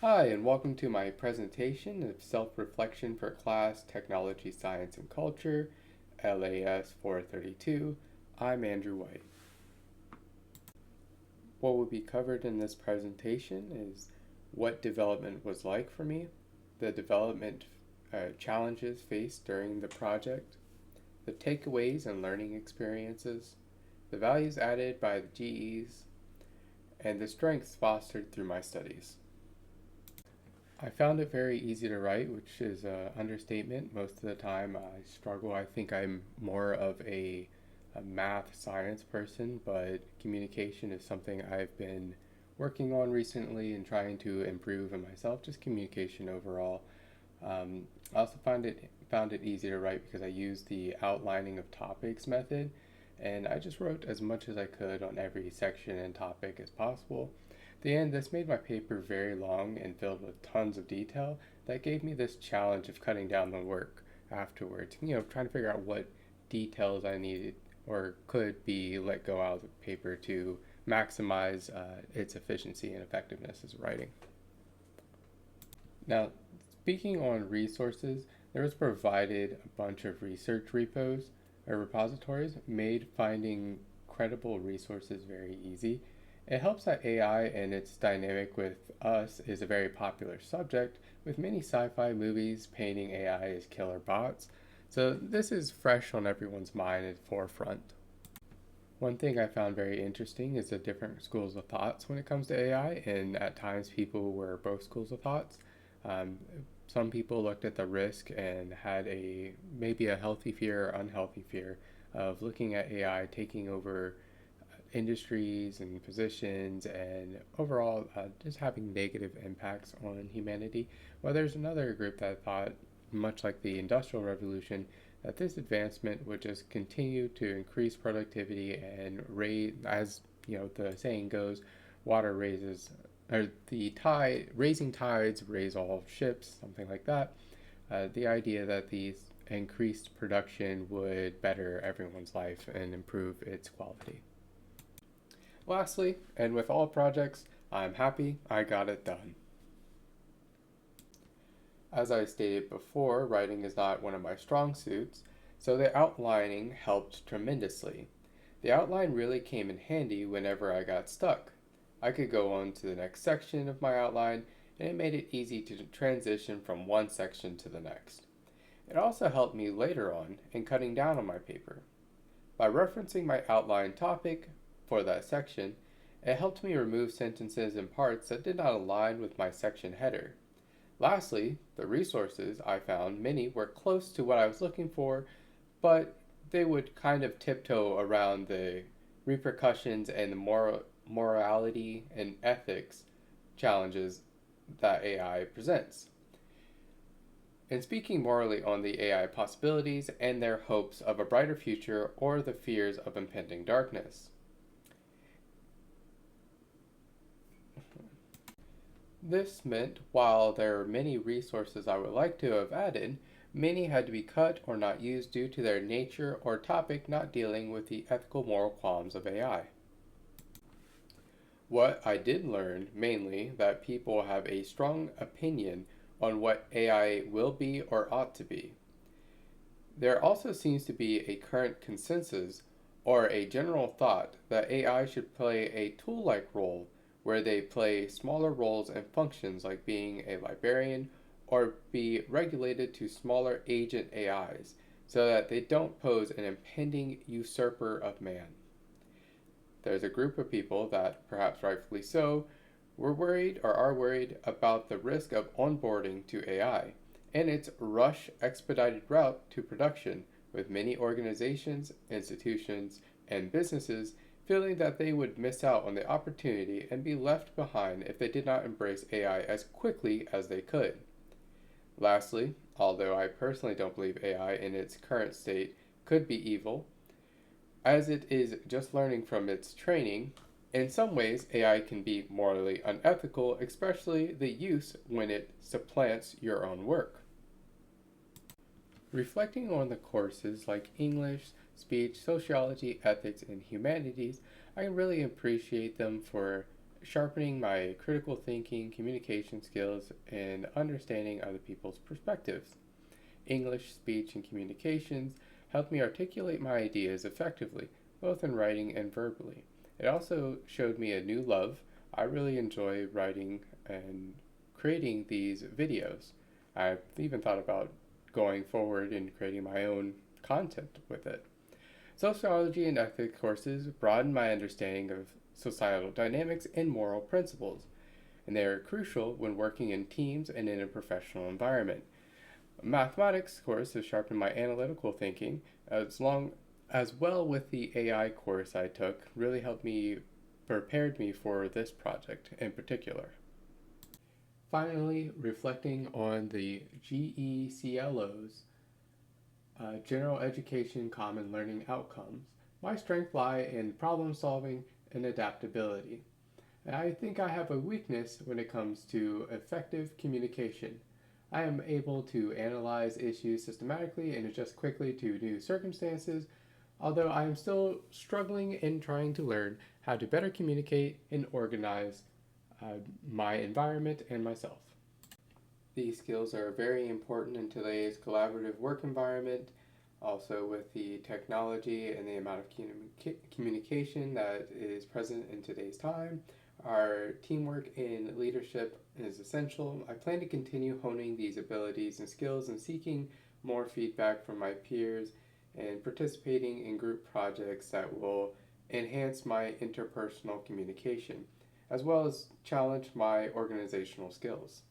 Hi, and welcome to my presentation of Self-Reflection for Class Technology, Science, and Culture, LAS 432. I'm Andrew White. What will be covered in this presentation is what development was like for me, the development challenges faced during the project, the takeaways and learning experiences, the values added by the GEs, and the strengths fostered through my studies. I found it very easy to write, which is an understatement. Most of the time I struggle. I think I'm more of a math science person, but communication is something I've been working on recently and trying to improve in myself, just communication overall. I also found it easy to write because I used the outlining of topics method, and I just wrote as much as I could on every section and topic as possible. At the end, this made my paper very long and filled with tons of detail that gave me this challenge of cutting down the work afterwards, trying to figure out what details I needed or could be let go out of the paper to maximize its efficiency and effectiveness as writing. Now, speaking on resources, there was provided a bunch of research repos or repositories made finding credible resources very easy. It helps that AI and its dynamic with us is a very popular subject, with many sci-fi movies painting AI as killer bots. So this is fresh on everyone's mind at the forefront. One thing I found very interesting is the different schools of thoughts when it comes to AI, and at times people were both schools of thoughts. Um, some people looked at the risk and had maybe a healthy fear or unhealthy fear of looking at AI taking over industries and positions and overall just having negative impacts on humanity. Well, there's another group that thought, much like the Industrial Revolution, that this advancement would just continue to increase productivity and raise, as the saying goes, water raises, or the tide, raising tides raise all ships, something like that. The idea that these increased production would better everyone's life and improve its quality. Lastly, and with all projects, I'm happy I got it done. As I stated before, writing is not one of my strong suits, so the outlining helped tremendously. The outline really came in handy whenever I got stuck. I could go on to the next section of my outline, and it made it easy to transition from one section to the next. It also helped me later on in cutting down on my paper. By referencing my outline topic for that section, it helped me remove sentences and parts that did not align with my section header. Lastly, the resources I found, many were close to what I was looking for, but they would kind of tiptoe around the repercussions and the morality and ethics challenges that AI presents. And speaking morally on the AI possibilities and their hopes of a brighter future or the fears of impending darkness. This meant while there are many resources I would like to have added, many had to be cut or not used due to their nature or topic not dealing with the ethical moral qualms of AI. What I did learn mainly that people have a strong opinion on what AI will be or ought to be. There also seems to be a current consensus or a general thought that AI should play a tool-like role where they play smaller roles and functions like being a librarian or be regulated to smaller agent AIs so that they don't pose an impending usurper of man. There's a group of people that, perhaps rightfully so, were worried or are worried about the risk of onboarding to AI and its rush expedited route to production, with many organizations, institutions, and businesses feeling that they would miss out on the opportunity and be left behind if they did not embrace AI as quickly as they could. Lastly, although I personally don't believe AI in its current state could be evil, as it is just learning from its training, in some ways AI can be morally unethical, especially the use when it supplants your own work. Reflecting on the courses like English, speech, sociology, ethics, and humanities, I can really appreciate them for sharpening my critical thinking, communication skills, and understanding other people's perspectives. English, speech, and communications helped me articulate my ideas effectively, both in writing and verbally. It also showed me a new love. I really enjoy writing and creating these videos. I've even thought about going forward and creating my own content with it. Sociology and ethics courses broaden my understanding of societal dynamics and moral principles, and they are crucial when working in teams and in a professional environment. A mathematics course has sharpened my analytical thinking, as well with the AI course I took, really prepared me for this project in particular. Finally, reflecting on the GECLO's General Education Common Learning Outcomes, my strengths lie in problem solving and adaptability. And I think I have a weakness when it comes to effective communication. I am able to analyze issues systematically and adjust quickly to new circumstances, although I am still struggling in trying to learn how to better communicate and organize my environment and myself. These skills are very important in today's collaborative work environment, also with the technology and the amount of communication that is present in today's time. Our teamwork and leadership is essential. I plan to continue honing these abilities and skills and seeking more feedback from my peers and participating in group projects that will enhance my interpersonal communication, as well as challenge my organizational skills.